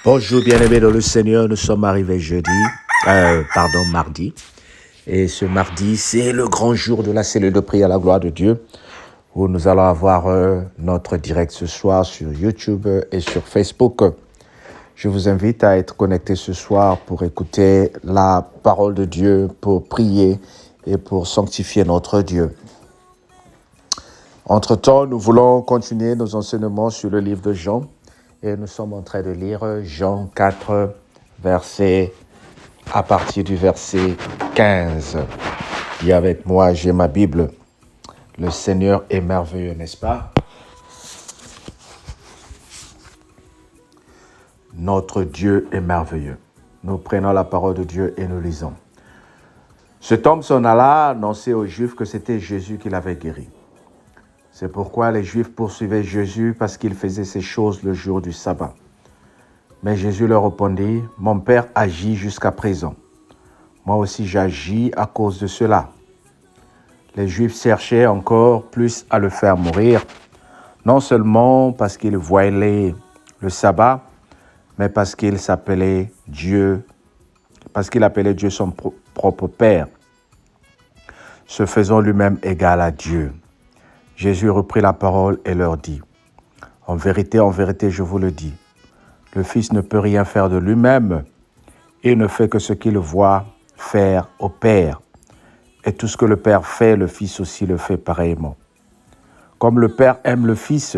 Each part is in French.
Bonjour bien-aimés dans le Seigneur, nous sommes arrivés mardi. Et ce mardi, c'est le grand jour de la cellule de prière à la gloire de Dieu, où nous allons avoir notre direct ce soir sur YouTube et sur Facebook. Je vous invite à être connectés ce soir pour écouter la parole de Dieu, pour prier et pour sanctifier notre Dieu. Entre-temps, nous voulons continuer nos enseignements sur le livre de Jean. Et nous sommes en train de lire Jean 4, à partir du verset 15. Et avec moi, j'ai ma Bible. Le Seigneur est merveilleux, n'est-ce pas? Notre Dieu est merveilleux. Nous prenons la parole de Dieu et nous lisons. Cet homme s'en alla annoncer aux Juifs que c'était Jésus qui l'avait guéri. C'est pourquoi les Juifs poursuivaient Jésus parce qu'il faisait ces choses le jour du sabbat. Mais Jésus leur répondit, « Mon Père agit jusqu'à présent. Moi aussi j'agis à cause de cela. » Les Juifs cherchaient encore plus à le faire mourir, non seulement parce qu'il voilait le sabbat, mais parce qu'il appelait Dieu son propre Père, se faisant lui-même égal à Dieu. Jésus reprit la parole et leur dit, « en vérité, je vous le dis, le Fils ne peut rien faire de lui-même, il ne fait que ce qu'il voit faire au Père. Et tout ce que le Père fait, le Fils aussi le fait pareillement. Comme le Père aime le Fils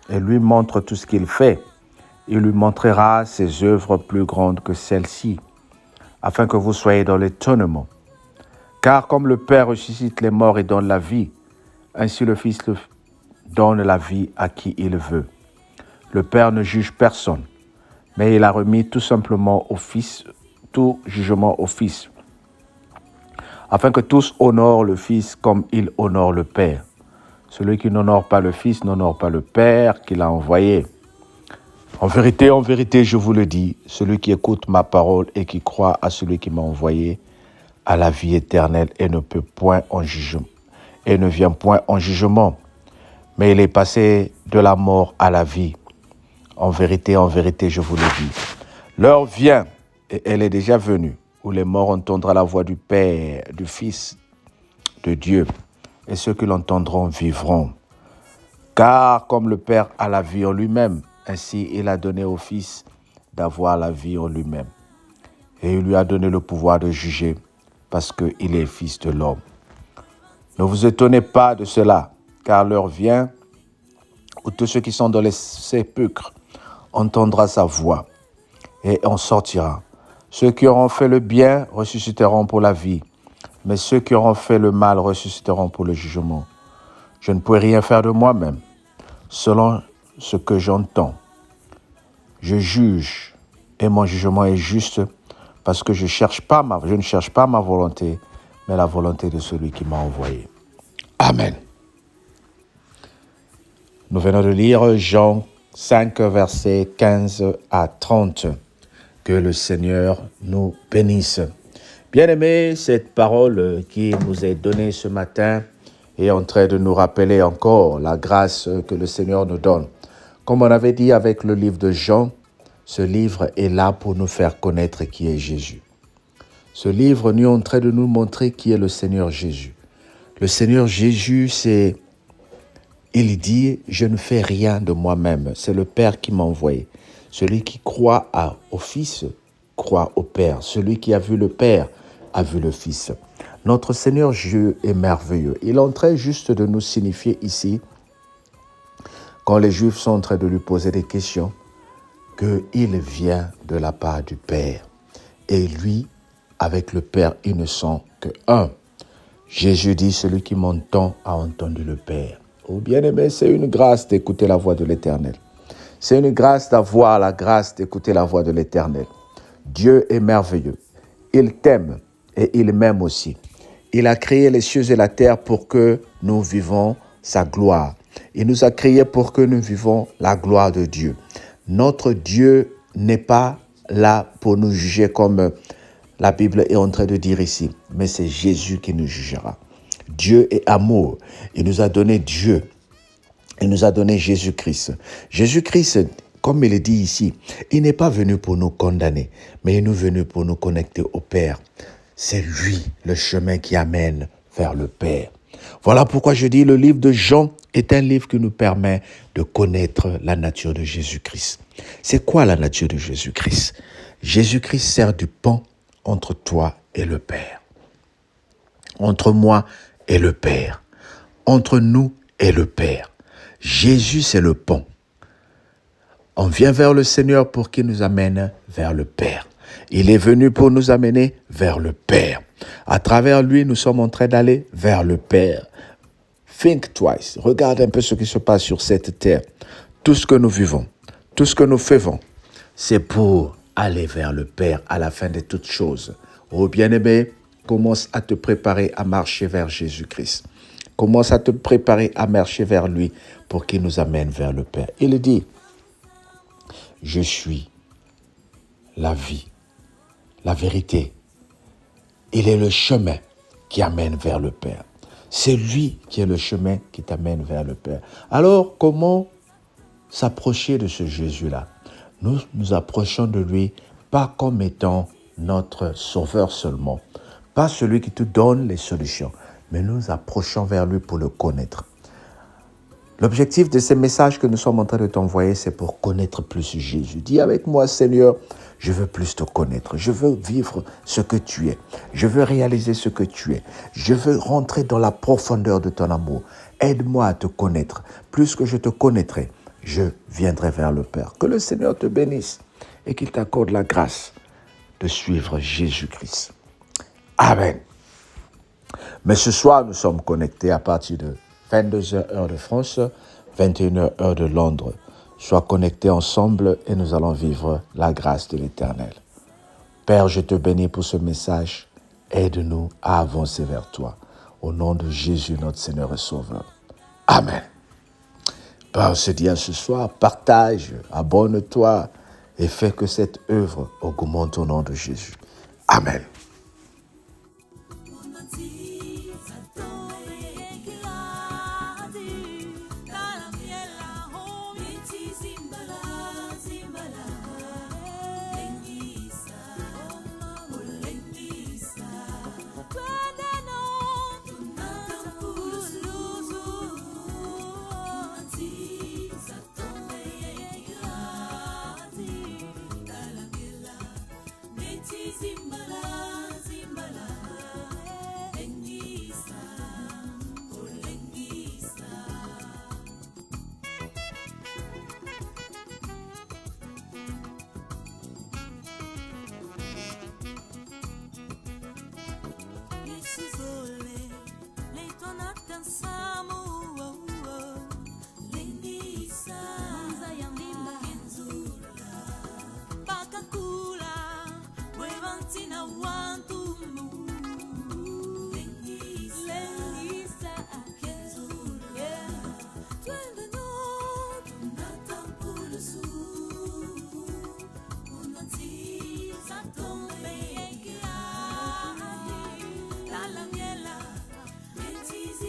et lui montre tout ce qu'il fait, il lui montrera ses œuvres plus grandes que celles-ci, afin que vous soyez dans l'étonnement. Car comme le Père ressuscite les morts et donne la vie, ainsi le Fils donne la vie à qui il veut. Le Père ne juge personne, mais il a remis tout jugement au Fils, afin que tous honorent le Fils comme il honore le Père. Celui qui n'honore pas le Fils n'honore pas le Père qui l'a envoyé. En vérité, je vous le dis, celui qui écoute ma parole et qui croit à celui qui m'a envoyé a la vie éternelle et ne vient point en jugement, mais il est passé de la mort à la vie. En vérité, je vous le dis. L'heure vient, et elle est déjà venue, où les morts entendront la voix du Père, du Fils de Dieu, et ceux qui l'entendront vivront. Car comme le Père a la vie en lui-même, ainsi il a donné au Fils d'avoir la vie en lui-même. Et il lui a donné le pouvoir de juger, parce qu'il est Fils de l'homme. Ne vous étonnez pas de cela, car l'heure vient où tous ceux qui sont dans les sépulcres entendront sa voix, et on sortira. Ceux qui auront fait le bien ressusciteront pour la vie, mais ceux qui auront fait le mal ressusciteront pour le jugement. Je ne peux rien faire de moi-même, selon ce que j'entends. Je juge, et mon jugement est juste, parce que je ne cherche pas ma volonté, mais la volonté de celui qui m'a envoyé. Amen. Nous venons de lire Jean 5, versets 15 à 30. Que le Seigneur nous bénisse. Bien-aimés, cette parole qui nous est donnée ce matin est en train de nous rappeler encore la grâce que le Seigneur nous donne. Comme on avait dit avec le livre de Jean, ce livre est là pour nous faire connaître qui est Jésus. Ce livre est en train de nous montrer qui est le Seigneur Jésus. Le Seigneur Jésus, il dit, je ne fais rien de moi-même. C'est le Père qui m'a envoyé. Celui qui croit au Fils, croit au Père. Celui qui a vu le Père, a vu le Fils. Notre Seigneur Dieu est merveilleux. Il est en train juste de nous signifier ici, quand les Juifs sont en train de lui poser des questions, qu'il vient de la part du Père. Et lui, avec le Père, ils ne sont que un. Jésus dit, celui qui m'entend a entendu le Père. Oh bien-aimé, c'est une grâce d'écouter la voix de l'Éternel. C'est une grâce d'avoir la grâce d'écouter la voix de l'Éternel. Dieu est merveilleux. Il t'aime et il m'aime aussi. Il a créé les cieux et la terre pour que nous vivons sa gloire. Il nous a créés pour que nous vivons la gloire de Dieu. Notre Dieu n'est pas là pour nous juger comme la Bible est en train de dire ici, mais c'est Jésus qui nous jugera. Dieu est amour. Il nous a donné Dieu. Il nous a donné Jésus-Christ. Jésus-Christ comme il est dit ici, il n'est pas venu pour nous condamner, mais il est venu pour nous connecter au Père. C'est lui le chemin qui amène vers le Père. Voilà pourquoi je dis le livre de Jean est un livre qui nous permet de connaître la nature de Jésus-Christ. C'est quoi la nature de Jésus-Christ? Jésus-Christ sert du pont entre toi et le Père. Entre moi et le Père. Entre nous et le Père. Jésus, c'est le pont. On vient vers le Seigneur pour qu'il nous amène vers le Père. Il est venu pour nous amener vers le Père. À travers lui, nous sommes en train d'aller vers le Père. Think twice. Regarde un peu ce qui se passe sur cette terre. Tout ce que nous vivons, tout ce que nous faisons, c'est pour aller vers le Père à la fin de toutes choses. Oh bien-aimé, commence à te préparer à marcher vers Jésus-Christ. Commence à te préparer à marcher vers lui pour qu'il nous amène vers le Père. Il dit, je suis la vie, la vérité. Il est le chemin qui amène vers le Père. C'est lui qui est le chemin qui t'amène vers le Père. Alors, comment s'approcher de ce Jésus-là? Nous nous approchons de lui pas comme étant notre sauveur seulement, pas celui qui te donne les solutions, mais nous nous approchons vers lui pour le connaître. L'objectif de ces messages que nous sommes en train de t'envoyer, c'est pour connaître plus Jésus. Dis avec moi, Seigneur, je veux plus te connaître. Je veux vivre ce que tu es. Je veux réaliser ce que tu es. Je veux rentrer dans la profondeur de ton amour. Aide-moi à te connaître. Plus que je te connaîtrai, je viendrai vers le Père. Que le Seigneur te bénisse et qu'il t'accorde la grâce de suivre Jésus-Christ. Amen. Mais ce soir, nous sommes connectés à partir de 22h heure de France, 21h heure de Londres. Sois connectés ensemble et nous allons vivre la grâce de l'Éternel. Père, je te bénis pour ce message. Aide-nous à avancer vers toi. Au nom de Jésus, notre Seigneur et Sauveur. Amen. On se dit à ce soir, partage, abonne-toi et fais que cette œuvre augmente au nom de Jésus. Amen.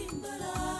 Zimbala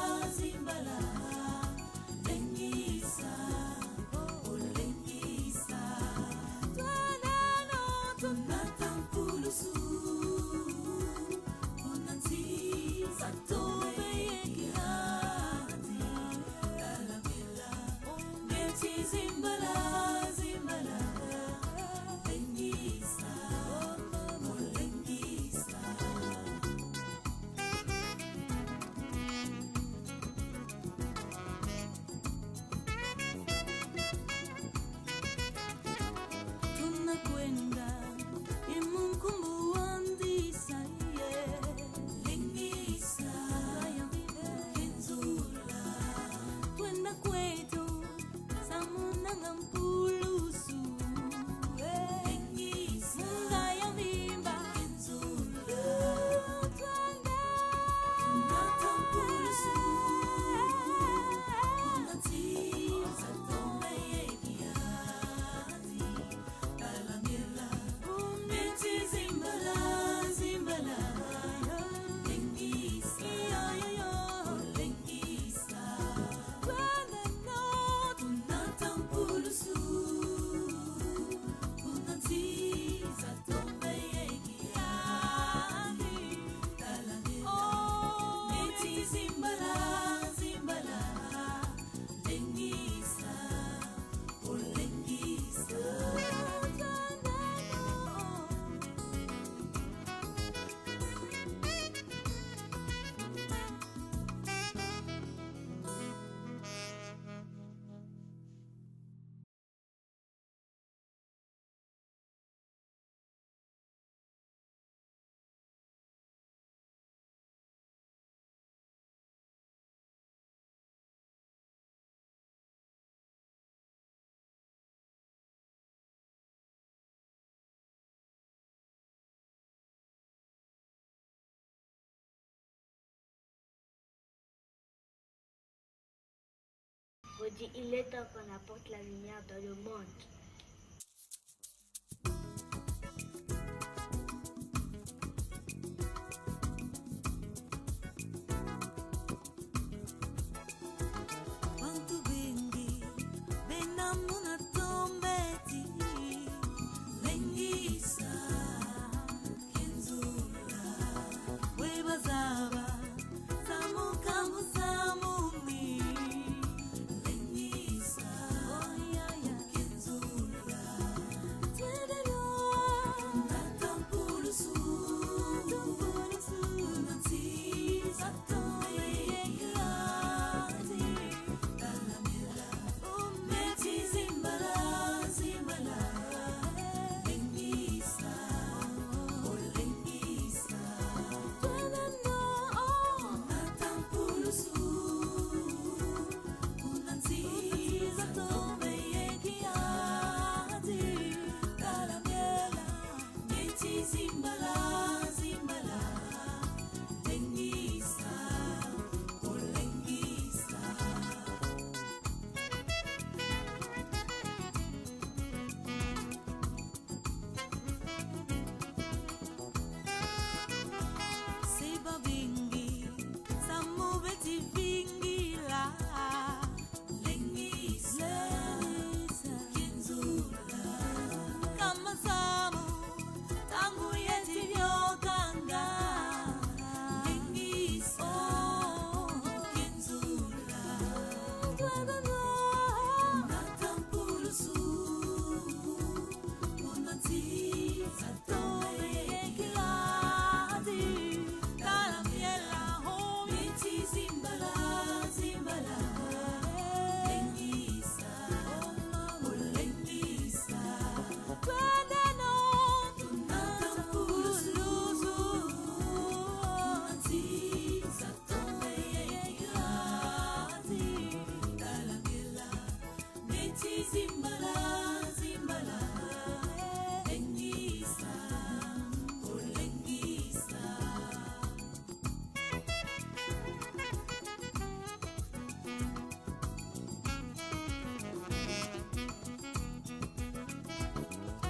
redit, il est temps qu'on apporte la lumière dans le monde.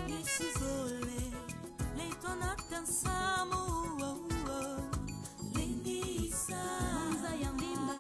Isizole, leitona cansamu